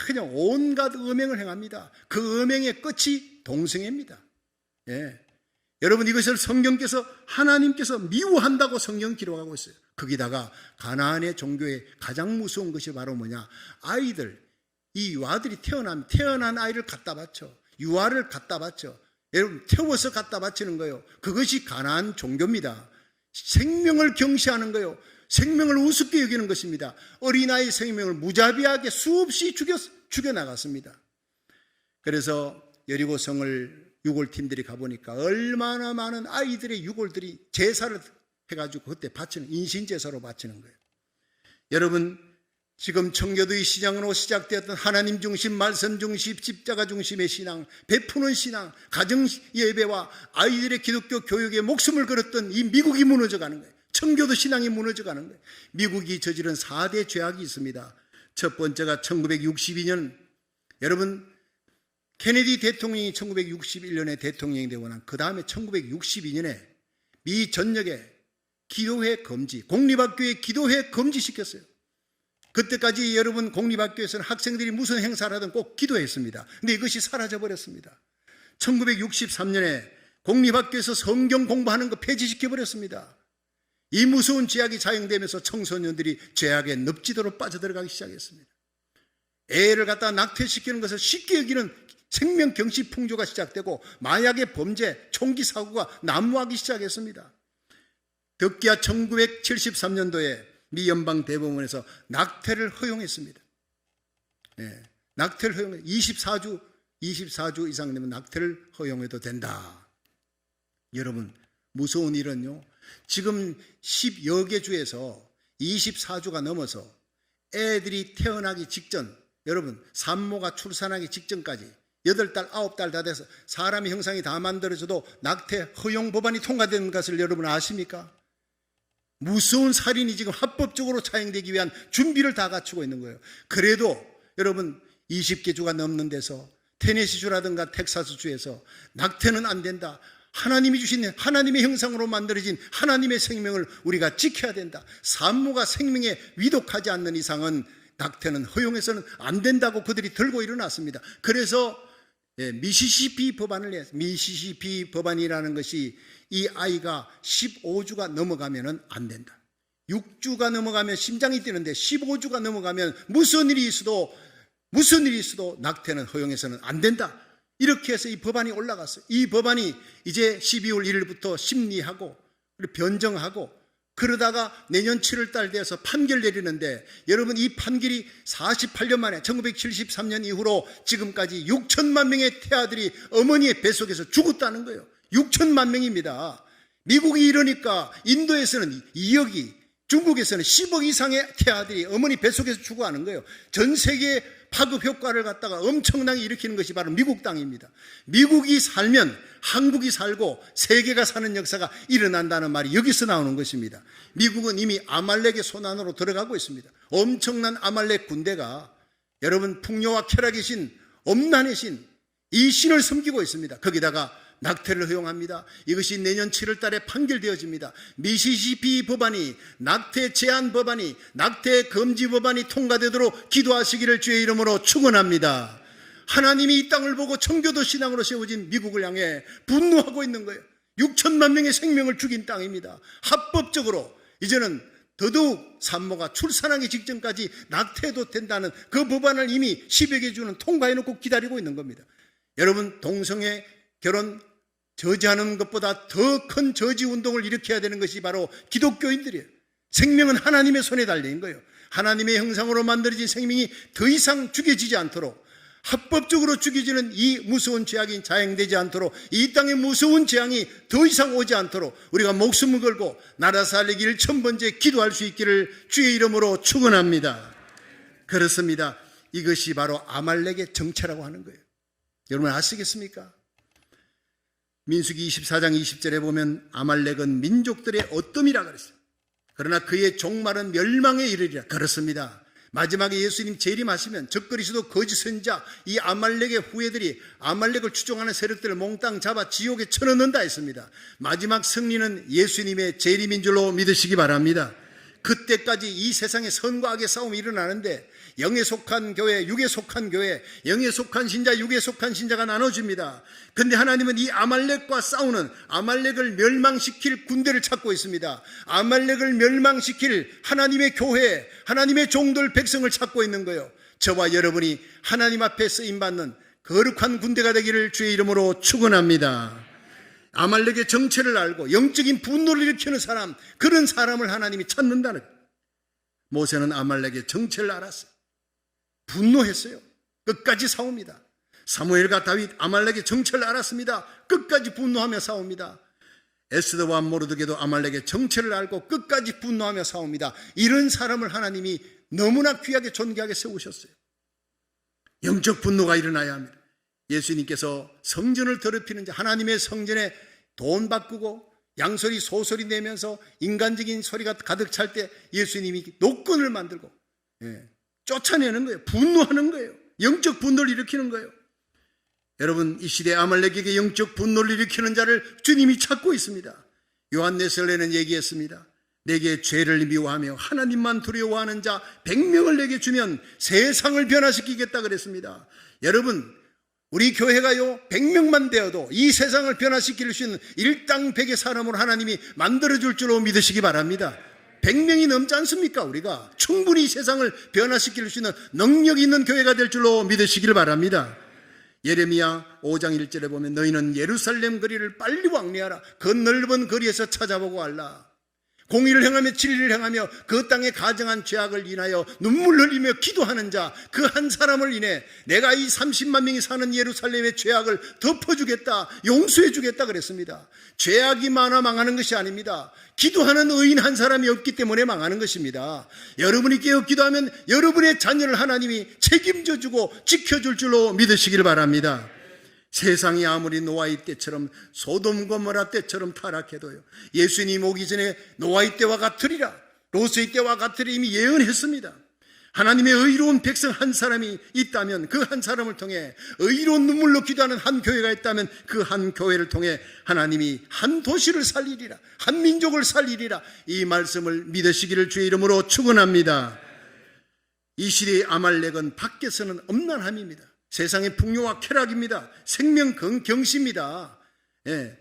그냥 온갖 음행을 행합니다. 그 음행의 끝이 동성애입니다. 여러분 이것을 성경께서 하나님께서 미워한다고 성경 기록하고 있어요. 거기다가 가나안의 종교의 가장 무서운 것이 바로 뭐냐? 아이들, 이 유아들이 태어난 아이를 갖다 바쳐, 유아를 갖다 바쳐, 여러분 태워서 갖다 바치는 거예요. 그것이 가나안 종교입니다. 생명을 경시하는 거예요. 생명을 우습게 여기는 것입니다. 어린아이 생명을 무자비하게 수없이 죽여나갔습니다. 그래서 여리고성을 유골팀들이 가보니까 얼마나 많은 아이들의 유골들이 제사를 해가지고 그때 바치는, 인신제사로 바치는 거예요. 여러분 지금 청교도의 시장으로 시작되었던 하나님 중심, 말씀 중심, 십자가 중심의 신앙, 베푸는 신앙, 가정 예배와 아이들의 기독교 교육에 목숨을 걸었던 이 미국이 무너져가는 거예요. 청교도 신앙이 무너져가는 거예요. 미국이 저지른 4대 죄악이 있습니다. 첫 번째가 1962년, 여러분 케네디 대통령이 1961년에 대통령이 되고 난 그 다음에 1962년에 미 전역에 기도회 금지, 공립학교에 기도회 금지시켰어요. 그때까지 여러분 공립학교에서는 학생들이 무슨 행사를 하든 꼭 기도했습니다. 근데 이것이 사라져버렸습니다. 1963년에 공립학교에서 성경 공부하는 거 폐지시켜버렸습니다. 이 무서운 죄악이 자행되면서 청소년들이 죄악의 늪지도로 빠져들어가기 시작했습니다. 애를 갖다 낙태시키는 것을 쉽게 여기는 생명경시 풍조가 시작되고 마약의 범죄, 총기 사고가 난무하기 시작했습니다. 덕기야 1973년도에 미 연방 대법원에서 낙태를 허용했습니다. 낙태를 허용해 24주 이상 되면 낙태를 허용해도 된다. 여러분 무서운 일은요, 지금 10여 개 주에서 24주가 넘어서 애들이 태어나기 직전, 여러분 산모가 출산하기 직전까지 8달, 9달 다 돼서 사람의 형상이 다 만들어져도 낙태 허용 법안이 통과된 것을 여러분 아십니까? 무서운 살인이 지금 합법적으로 차행되기 위한 준비를 다 갖추고 있는 거예요. 그래도 여러분 20개 주가 넘는 데서 테네시주라든가 텍사스주에서 낙태는 안 된다. 하나님이 주신 하나님의 형상으로 만들어진 하나님의 생명을 우리가 지켜야 된다. 산모가 생명에 위독하지 않는 이상은 낙태는 허용해서는 안 된다고 그들이 들고 일어났습니다. 그래서 미시시피 법안을 냈어요. 미시시피 법안이라는 것이 이 아이가 15주가 넘어가면 안 된다. 6주가 넘어가면 심장이 뛰는데 15주가 넘어가면 무슨 일이 있어도 낙태는 허용해서는 안 된다. 이렇게 해서 이 법안이 올라갔어요. 이 법안이 이제 12월 1일부터 심리하고 변정하고 그러다가 내년 7월 달 돼서 판결 내리는데, 여러분 이 판결이 48년 만에 1973년 이후로 지금까지 6천만 명의 태아들이 어머니의 뱃속에서 죽었다는 거예요. 6천만 명입니다. 미국이 이러니까 인도에서는 2억이, 중국에서는 10억 이상의 태아들이 어머니 뱃속에서 죽어가는 거예요. 전 세계에 파급 효과를 갖다가 엄청나게 일으키는 것이 바로 미국 땅입니다. 미국이 살면 한국이 살고 세계가 사는 역사가 일어난다는 말이 여기서 나오는 것입니다. 미국은 이미 아말렉의 손 안으로 들어가고 있습니다. 엄청난 아말렉 군대가 여러분 풍요와 쾌락의 신, 엄난의 신, 이 신을 섬기고 있습니다. 거기다가 낙태를 허용합니다. 이것이 내년 7월 달에 판결되어집니다. 미시시피 법안이, 낙태 제한 법안이, 낙태 금지 법안이 통과되도록 기도하시기를 주의 이름으로 축원합니다. 하나님이 이 땅을 보고 청교도 신앙으로 세워진 미국을 향해 분노하고 있는 거예요. 6천만 명의 생명을 죽인 땅입니다. 합법적으로 이제는 더더욱 산모가 출산하기 직전까지 낙태해도 된다는 그 법안을 이미 10여 개 주는 통과해놓고 기다리고 있는 겁니다. 여러분, 동성애 결혼 저지하는 것보다 더 큰 저지 운동을 일으켜야 되는 것이 바로 기독교인들이에요. 생명은 하나님의 손에 달린 거예요. 하나님의 형상으로 만들어진 생명이 더 이상 죽여지지 않도록, 합법적으로 죽여지는 이 무서운 죄악이 자행되지 않도록, 이 땅에 무서운 재앙이 더 이상 오지 않도록 우리가 목숨을 걸고 나라 살리기를 천번째 기도할 수 있기를 주의 이름으로 축원합니다. 그렇습니다. 이것이 바로 아말렉의 정체라고 하는 거예요. 여러분 아시겠습니까? 민수기 24장 20절에 보면 아말렉은 민족들의 어뜸이라 그랬어요. 그러나 그의 종말은 멸망에 이르리라. 그렇습니다. 마지막에 예수님 재림하시면 적그리스도 거짓 선지자 이 아말렉의 후예들이 아말렉을 추종하는 세력들을 몽땅 잡아 지옥에 쳐넣는다 했습니다. 마지막 승리는 예수님의 재림인 줄로 믿으시기 바랍니다. 그때까지 이 세상에 선과 악의 싸움이 일어나는데 영에 속한 교회, 육에 속한 교회, 영에 속한 신자, 육에 속한 신자가 나눠집니다. 그런데 하나님은 이 아말렉과 싸우는, 아말렉을 멸망시킬 군대를 찾고 있습니다. 아말렉을 멸망시킬 하나님의 교회, 하나님의 종들 백성을 찾고 있는 거예요. 저와 여러분이 하나님 앞에 쓰임받는 거룩한 군대가 되기를 주의 이름으로 축원합니다. 아말렉의 정체를 알고 영적인 분노를 일으키는 사람, 그런 사람을 하나님이 찾는다는 거예요. 모세는 아말렉의 정체를 알았어요. 분노했어요. 끝까지 싸웁니다. 사무엘과 다윗 아말렉의 정체를 알았습니다. 끝까지 분노하며 싸웁니다. 에스더와 모르드게도 아말렉의 정체를 알고 끝까지 분노하며 싸웁니다. 이런 사람을 하나님이 너무나 귀하게 존귀하게 세우셨어요. 영적 분노가 일어나야 합니다. 예수님께서 성전을 더럽히는 자, 하나님의 성전에 돈 바꾸고 양소리 소소리 내면서 인간적인 소리가 가득 찰 때 예수님이 노끈을 만들고 쫓아내는 거예요. 분노하는 거예요. 영적 분노를 일으키는 거예요. 여러분, 이 시대 아말렉에게 영적 분노를 일으키는 자를 주님이 찾고 있습니다. 요한네설레는 얘기했습니다. 내게 죄를 미워하며 하나님만 두려워하는 자 100명을 내게 주면 세상을 변화시키겠다 그랬습니다. 여러분, 우리 교회가요 100명만 되어도 이 세상을 변화시킬 수 있는 일당백의 사람으로 하나님이 만들어줄 줄로 믿으시기 바랍니다. 100명이 넘지 않습니까? 우리가 충분히 세상을 변화시킬 수 있는 능력 있는 교회가 될 줄로 믿으시길 바랍니다. 예레미야 5장 1절에 보면 너희는 예루살렘 거리를 빨리 왕래하라. 그 넓은 거리에서 찾아보고 알라. 공의를 행하며 진리를 행하며 그 땅에 가정한 죄악을 인하여 눈물 흘리며 기도하는 자, 그 한 사람을 인해 내가 이 30만 명이 사는 예루살렘의 죄악을 덮어주겠다, 용서해주겠다 그랬습니다. 죄악이 많아 망하는 것이 아닙니다. 기도하는 의인 한 사람이 없기 때문에 망하는 것입니다. 여러분이 깨어 기도하면 여러분의 자녀를 하나님이 책임져주고 지켜줄 줄로 믿으시길 바랍니다. 세상이 아무리 노아의 때처럼 소돔 고모라 때처럼 타락해도요, 예수님 오기 전에 노아의 때와 같으리라, 롯의 때와 같으리라 이미 예언했습니다. 하나님의 의로운 백성 한 사람이 있다면 그 한 사람을 통해, 의로운 눈물로 기도하는 한 교회가 있다면 그 한 교회를 통해 하나님이 한 도시를 살리리라, 한 민족을 살리리라, 이 말씀을 믿으시기를 주의 이름으로 축원합니다. 이 시대의 아말렉은 밖에서는 엄난함입니다. 세상의 풍요와 쾌락입니다. 생명 경시입니다.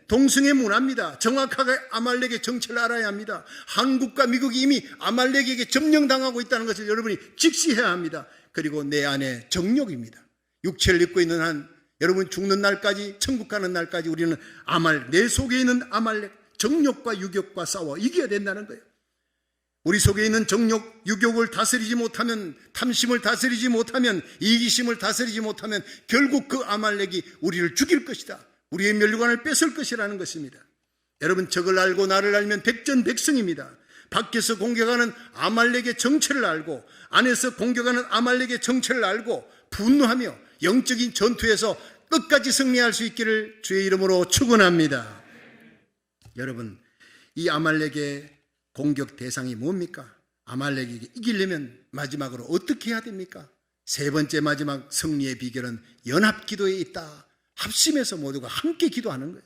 동성애 문화입니다. 정확하게 아말렉의 정체를 알아야 합니다. 한국과 미국이 이미 아말렉에게 점령당하고 있다는 것을 여러분이 직시해야 합니다. 그리고 내 안에 정욕입니다. 육체를 입고 있는 한 여러분 죽는 날까지, 천국 가는 날까지 우리는 내 속에 있는 아말렉, 정욕과 유욕과 싸워 이겨야 된다는 거예요. 우리 속에 있는 정욕, 유욕을 다스리지 못하면, 탐심을 다스리지 못하면, 이기심을 다스리지 못하면 결국 그 아말렉이 우리를 죽일 것이다. 우리의 멸류관을 뺏을 것이라는 것입니다. 여러분, 적을 알고 나를 알면 백전백승입니다. 밖에서 공격하는 아말렉의 정체를 알고 안에서 공격하는 아말렉의 정체를 알고 분노하며 영적인 전투에서 끝까지 승리할 수 있기를 주의 이름으로 축원합니다. 여러분, 이 아말렉의 공격 대상이 뭡니까? 아말렉에게 이기려면 마지막으로 어떻게 해야 됩니까? 세 번째 마지막 승리의 비결은 연합기도에 있다. 합심해서 모두가 함께 기도하는 거예요.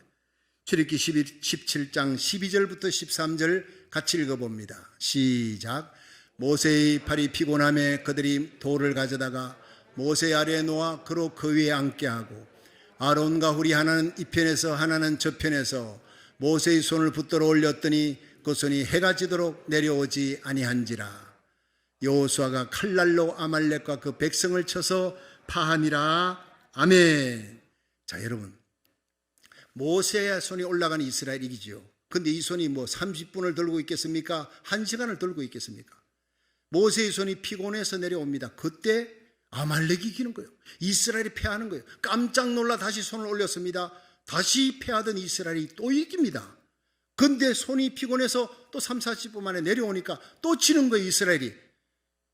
출애굽기 17장 12절부터 13절 같이 읽어봅니다. 시작. 모세의 팔이 피곤함에 그들이 돌을 가져다가 모세 아래에 놓아 그로 그 위에 앉게 하고 아론과 훌이 하나는 이 편에서 하나는 저 편에서 모세의 손을 붙들어 올렸더니 그 손이 해가 지도록 내려오지 아니한지라. 여호수아가 칼날로 아말렉과 그 백성을 쳐서 파하니라. 아멘. 자, 여러분, 모세의 손이 올라가는 이스라엘 이기지요. 근데 이 손이 30분을 들고 있겠습니까? 1시간을 들고 있겠습니까? 모세의 손이 피곤해서 내려옵니다. 그때 아말렉이 이기는 거예요. 이스라엘이 패하는 거예요. 깜짝 놀라 다시 손을 올렸습니다. 다시 패하던 이스라엘이 또 이깁니다. 근데 손이 피곤해서 또 30-40분 만에 내려오니까 또 치는 거예요, 이스라엘이.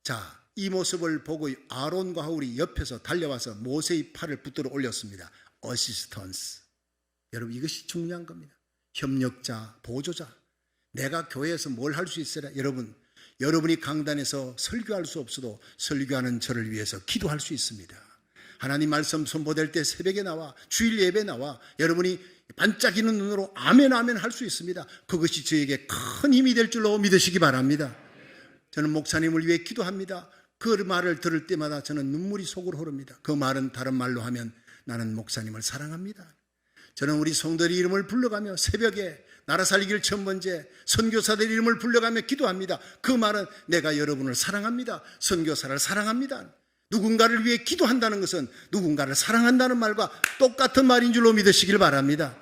자, 이 모습을 보고 아론과 훌이 옆에서 달려와서 모세의 팔을 붙들어 올렸습니다. 어시스턴스. 여러분, 이것이 중요한 겁니다. 협력자, 보조자. 내가 교회에서 뭘 할 수 있으라. 여러분이 강단에서 설교할 수 없어도 설교하는 저를 위해서 기도할 수 있습니다. 하나님 말씀 선포될 때 새벽에 나와, 주일 예배 나와 여러분이 반짝이는 눈으로 아멘 아멘 할 수 있습니다. 그것이 저에게 큰 힘이 될 줄로 믿으시기 바랍니다. 저는 목사님을 위해 기도합니다. 그 말을 들을 때마다 저는 눈물이 속으로 흐릅니다. 그 말은 다른 말로 하면 나는 목사님을 사랑합니다. 저는 우리 성도의 이름을 불러가며 새벽에 나라 살리기를 첫 번째 선교사들 이름을 불러가며 기도합니다. 그 말은 내가 여러분을 사랑합니다. 선교사를 사랑합니다. 누군가를 위해 기도한다는 것은 누군가를 사랑한다는 말과 똑같은 말인 줄로 믿으시길 바랍니다.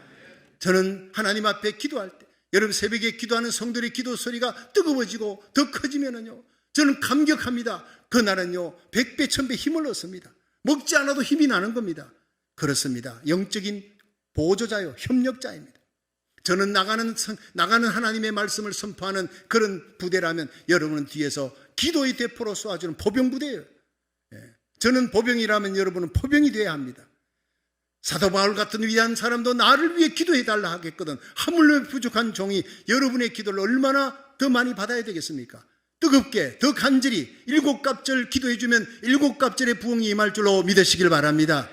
저는 하나님 앞에 기도할 때 여러분 새벽에 기도하는 성도의 기도 소리가 뜨거워지고 더 커지면은요 저는 감격합니다. 그날은요 100배 1000배 힘을 얻습니다. 먹지 않아도 힘이 나는 겁니다. 그렇습니다. 영적인 보조자요 협력자입니다. 저는 나가는 하나님의 말씀을 선포하는 그런 부대라면 여러분은 뒤에서 기도의 대포로 쏘아주는 포병부대예요. 저는 보병이라면 여러분은 포병이 되어야 합니다. 사도 바울 같은 위대한 사람도 나를 위해 기도해달라 하겠거든. 하물며 부족한 종이 여러분의 기도를 얼마나 더 많이 받아야 되겠습니까? 뜨겁게 더 간절히 7갑절 기도해주면 7갑절의 부흥이 임할 줄로 믿으시길 바랍니다.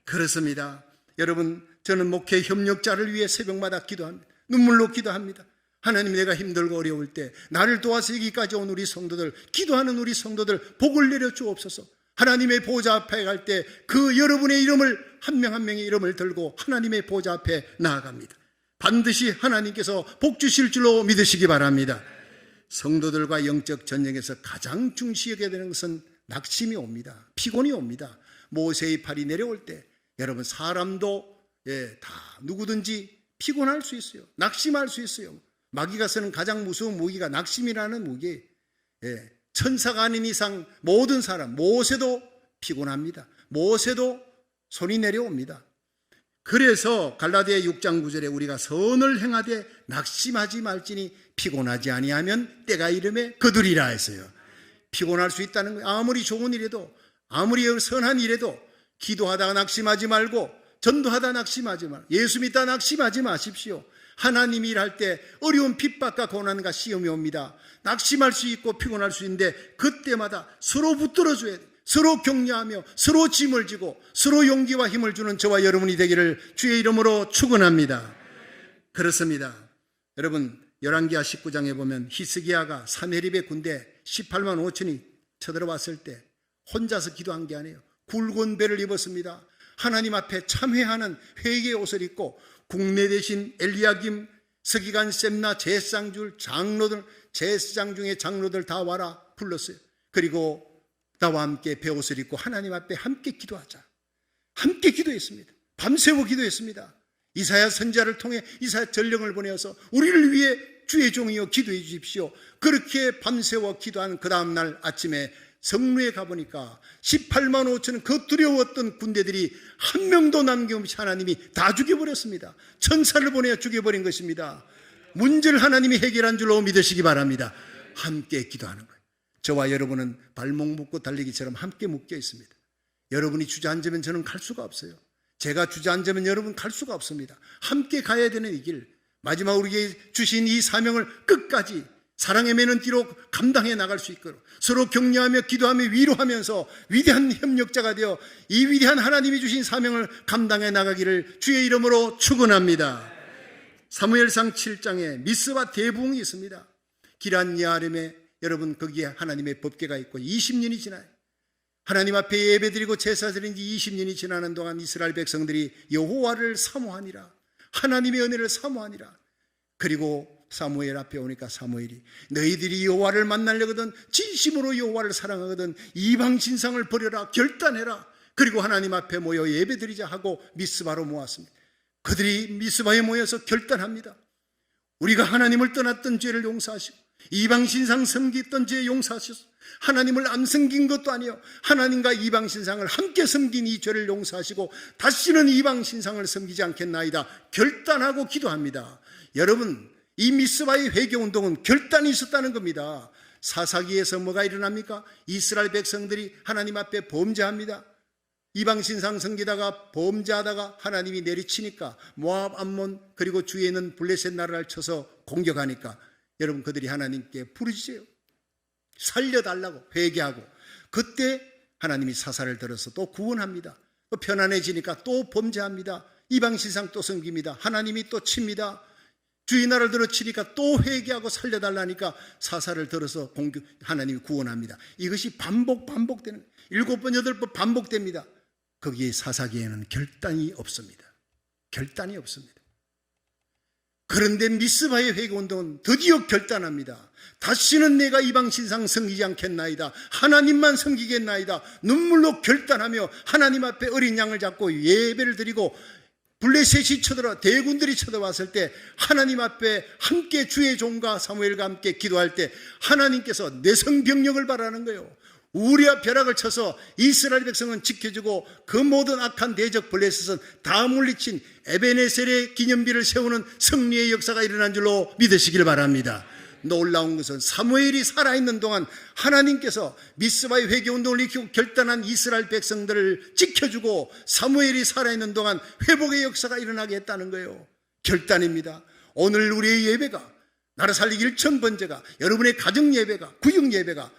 그렇습니다. 여러분, 저는 목회 협력자를 위해 새벽마다 기도합니다. 눈물로 기도합니다. 하나님, 내가 힘들고 어려울 때 나를 도와서 여기까지 온 우리 성도들, 기도하는 우리 성도들 복을 내려 주옵소서. 하나님의 보좌 앞에 갈 때 그 여러분의 이름을 한 명 한 명의 이름을 들고 하나님의 보좌 앞에 나아갑니다. 반드시 하나님께서 복 주실 줄로 믿으시기 바랍니다. 성도들과 영적 전쟁에서 가장 중시하게 되는 것은 낙심이 옵니다. 피곤이 옵니다. 모세의 팔이 내려올 때 여러분 사람도 다 누구든지 피곤할 수 있어요. 낙심할 수 있어요. 마귀가 쓰는 가장 무서운 무기가 낙심이라는 무기예요. 천사가 아닌 이상 모든 사람, 모세도 피곤합니다. 모세도 손이 내려옵니다. 그래서 갈라디아 6장 9절에 우리가 선을 행하되 낙심하지 말지니 피곤하지 아니하면 때가 이름에 거두리라 했어요. 피곤할 수 있다는 거예요. 아무리 좋은 일에도, 아무리 선한 일에도 기도하다가 낙심하지 말고, 전도하다 낙심하지 말고, 예수 믿다 낙심하지 마십시오. 하나님이 일할 때 어려운 핍박과 고난과 시험이 옵니다. 낙심할 수 있고 피곤할 수 있는데 그때마다 서로 붙들어줘야 돼요. 서로 격려하며 서로 짐을 지고 서로 용기와 힘을 주는 저와 여러분이 되기를 주의 이름으로 축원합니다. 그렇습니다. 여러분 열왕기하 19장에 보면 히스기야가 사네립의 군대 18만 5천이 쳐들어왔을 때 혼자서 기도한 게 아니에요. 굵은 배를 입었습니다. 하나님 앞에 참회하는 회개의 옷을 입고 국내 대신 엘리야김, 서기관, 셈나, 제사장줄, 장로들, 제사장 중에 장로들 다 와라 불렀어요. 그리고 나와 함께 베옷을 입고 하나님 앞에 함께 기도하자. 함께 기도했습니다. 밤새워 기도했습니다. 이사야 선지자를 통해 이사야 전령을 보내어서 우리를 위해 주의 종이여 기도해 주십시오. 그렇게 밤새워 기도한 그 다음날 아침에 성루에 가보니까 18만 5천 그 두려웠던 군대들이 한 명도 남김없이 하나님이 다 죽여버렸습니다. 천사를 보내어 죽여버린 것입니다. 문제를 하나님이 해결한 줄로 믿으시기 바랍니다. 함께 기도하는 거예요. 저와 여러분은 발목 묶고 달리기처럼 함께 묶여 있습니다. 여러분이 주저앉으면 저는 갈 수가 없어요. 제가 주저앉으면 여러분 갈 수가 없습니다. 함께 가야 되는 이 길, 마지막 우리에게 주신 이 사명을 끝까지 사랑의 매는 뒤로 감당해 나갈 수 있도록 서로 격려하며 기도하며 위로하면서 위대한 협력자가 되어 이 위대한 하나님이 주신 사명을 감당해 나가기를 주의 이름으로 축원합니다. 사무엘상 7장에 미스바 대부흥이 있습니다. 기란 야아림에 여러분 거기에 하나님의 법궤가 있고 20년이 지나요. 하나님 앞에 예배드리고 제사 드린 지 20년이 지나는 동안 이스라엘 백성들이 여호와를 사모하니라. 하나님의 은혜를 사모하니라. 그리고 사무엘 앞에 오니까 사무엘이 너희들이 여호와를 만나려거든 진심으로 여호와를 사랑하거든 이방 신상을 버려라 결단해라. 그리고 하나님 앞에 모여 예배드리자 하고 미스바로 모았습니다. 그들이 미스바에 모여서 결단합니다. 우리가 하나님을 떠났던 죄를 용서하시고 이방 신상 섬기던 죄 용서하셔서 하나님을 안 섬긴 것도 아니요 하나님과 이방 신상을 함께 섬긴 이 죄를 용서하시고 다시는 이방 신상을 섬기지 않겠나이다 결단하고 기도합니다. 여러분 이 미스바의 회개운동은 결단이 있었다는 겁니다. 사사기에서 뭐가 일어납니까? 이스라엘 백성들이 하나님 앞에 범죄합니다. 이방신상 섬기다가 범죄하다가 하나님이 내리치니까 모압, 암몬 그리고 주위에 있는 블레셋 나라를 쳐서 공격하니까 여러분 그들이 하나님께 부르짖어요. 살려달라고 회개하고 그때 하나님이 사사를 들어서 또 구원합니다. 또 편안해지니까 또 범죄합니다. 이방신상 또 섬깁니다. 하나님이 또 칩니다. 주의 나라를 들어 치니까 또 회개하고 살려달라니까 사사를 들어서 하나님이 구원합니다. 이것이 반복되는 7번 8번 반복됩니다. 거기에 사사기에는 결단이 없습니다. 결단이 없습니다. 그런데 미스바의 회개운동은 드디어 결단합니다. 다시는 내가 이방신상 섬기지 않겠나이다. 하나님만 섬기겠나이다. 눈물로 결단하며 하나님 앞에 어린 양을 잡고 예배를 드리고 블레셋이 쳐들어 대군들이 쳐들어왔을 때 하나님 앞에 함께 주의 종과 사무엘과 함께 기도할 때 하나님께서 내성병력을 바라는 거예요. 우리와 벼락을 쳐서 이스라엘 백성은 지켜주고 그 모든 악한 대적 블레셋은 다 물리친 에베네셀의 기념비를 세우는 승리의 역사가 일어난 줄로 믿으시길 바랍니다. 놀라운 것은 사무엘이 살아있는 동안 하나님께서 미스바의 회개운동을 일으키고 결단한 이스라엘 백성들을 지켜주고 사무엘이 살아있는 동안 회복의 역사가 일어나게 했다는 거예요. 결단입니다. 오늘 우리의 예배가 나라 살리기 1000번째가 여러분의 가정 예배가 구역 예배가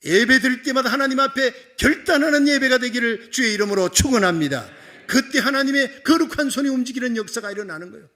예배 드릴 때마다 하나님 앞에 결단하는 예배가 되기를 주의 이름으로 축원합니다. 그때 하나님의 거룩한 손이 움직이는 역사가 일어나는 거예요.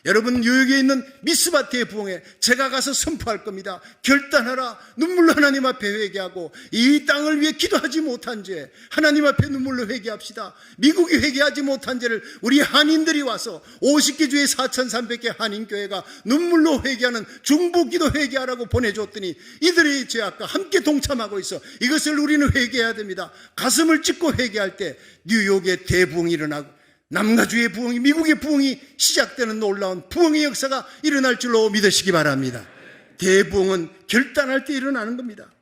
여러분 뉴욕에 있는 미스바 대부흥에 제가 가서 선포할 겁니다. 결단하라. 눈물로 하나님 앞에 회개하고 이 땅을 위해 기도하지 못한 죄 하나님 앞에 눈물로 회개합시다. 미국이 회개하지 못한 죄를 우리 한인들이 와서 50개 주의 4,300개 한인교회가 눈물로 회개하는 중보기도 회개하라고 보내줬더니 이들의 죄악과 함께 동참하고 있어. 이것을 우리는 회개해야 됩니다. 가슴을 찢고 회개할 때 뉴욕의 대부흥이 일어나고 남가주의 부흥이 미국의 부흥이 시작되는 놀라운 부흥의 역사가 일어날 줄로 믿으시기 바랍니다. 대부흥은 결단할 때 일어나는 겁니다.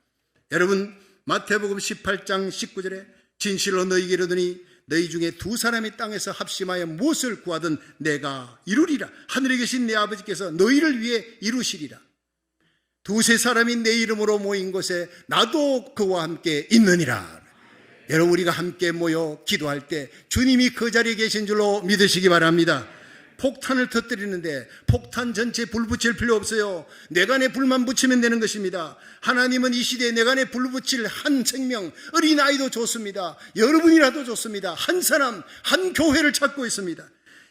여러분 마태복음 18장 19절에 진실로 너희에게 이르노니 너희 중에 2사람이 땅에서 합심하여 무엇을 구하든 내가 이루리라. 하늘에 계신 내 아버지께서 너희를 위해 이루시리라. 2-3사람이 내 이름으로 모인 곳에 나도 그와 함께 있느니라. 여러분 우리가 함께 모여 기도할 때 주님이 그 자리에 계신 줄로 믿으시기 바랍니다. 폭탄을 터뜨리는데 폭탄 전체에 불 붙일 필요 없어요. 내간에 불만 붙이면 되는 것입니다. 하나님은 이 시대에 내간에 불 붙일 한 생명, 어린아이도 좋습니다. 여러분이라도 좋습니다. 한 사람, 한 교회를 찾고 있습니다.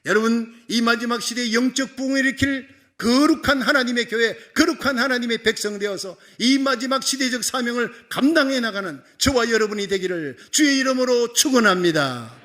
여러분 이 마지막 시대에 영적 부흥을 일으킬 거룩한 하나님의 교회, 거룩한 하나님의 백성 되어서 이 마지막 시대적 사명을 감당해 나가는 저와 여러분이 되기를 주의 이름으로 축원합니다.